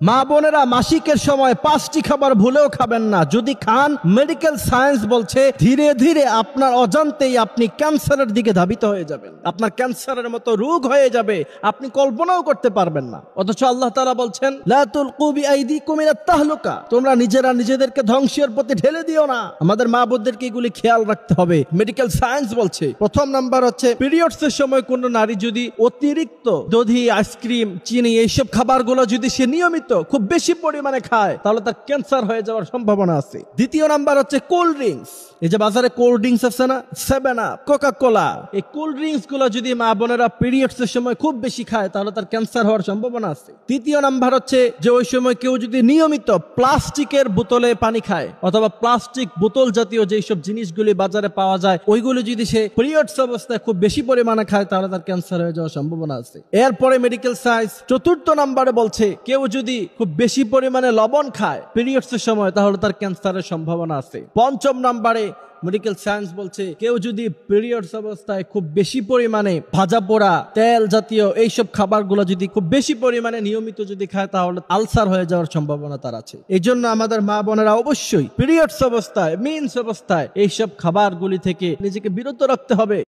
মা বোনেরা মাসিকের সময় 5টি খাবার ভুলেও খাবেন না। যদি খান, মেডিকেল সায়েন্স বলছে ধীরে ধীরে আপনার অজান্তেই আপনি ক্যান্সারের দিকে ধাবিত হয়ে যাবেন। আপনার ক্যান্সারের মতো রোগ হয়ে যাবে, আপনি কল্পনাও করতে পারবেন না। অথচ আল্লাহ তাআলা বলছেন লা তুলকু বিআইদিকুম ইলাত তাহলুকা, তোমরা নিজেরা নিজেদেরকে ধ্বংসের পথে ঠেলে দিও না। আমাদের মা বোনদেরকে এগুলি খেয়াল রাখতে হবে। মেডিকেল সায়েন্স বলছে প্রথম নাম্বার হচ্ছে পিরিয়ডসের সময় কোন নারী যদি অতিরিক্ত দধি, আইসক্রিম, চিনি এইসব খাবারগুলো যদি সে নিয়মিত খুব বেশি পরিমাণে খায় তাহলে তার ক্যান্সার হয়ে যাওয়ার সম্ভাবনা আছে। দ্বিতীয় নাম্বার হচ্ছে কোল্ড ড্রিঙ্কস। এই যে বাজারে কোল্ড ড্রিঙ্কস আছে না, 7 আপ, কোকা কোলা, এই কোল্ড ড্রিঙ্কস গুলো যদি মা বোনেরা পিরিয়ডস এর সময় খুব বেশি খায় তাহলে তার ক্যান্সার হওয়ার সম্ভাবনা আছে। তৃতীয় নাম্বার হচ্ছে যে ওই সময় কেউ যদি নিয়মিত প্লাস্টিকের বোতলে পানি খায় অথবা প্লাস্টিক বোতল জাতীয় যেসব জিনিসগুলি বাজারে পাওয়া যায় ওইগুলো যদি সে পিরিয়ডস অবস্থায় খুব বেশি পরিমাণে খায় তাহলে তার ক্যান্সার হয়ে যাওয়ার সম্ভাবনা আছে। এরপরে মেডিকেল সায়েন্স চতুর্থ নাম্বারে বলছে কেউ যদি খুব বেশি পরিমাণে লবণ খায় পিরিয়ডস এর সময় তাহলে তার ক্যান্সারের সম্ভাবনা আছে। পঞ্চম নাম্বারে মেডিকেল সায়েন্স বলছে কেউ যদি পিরিয়ডস অবস্থায় খুব বেশি পরিমাণে ভাজা পোড়া, তেল জাতীয় এইসব খাবারগুলো যদি খুব বেশি পরিমাণে নিয়মিত যদি খায় তাহলে আলসার হয়ে যাওয়ার সম্ভাবনা তার আছে। এই জন্য আমাদের মা বোনেরা অবশ্যই পিরিয়ডস অবস্থায়, মিন্স অবস্থায় এইসব খাবারগুলি থেকে নিজেকে বিরত রাখতে হবে।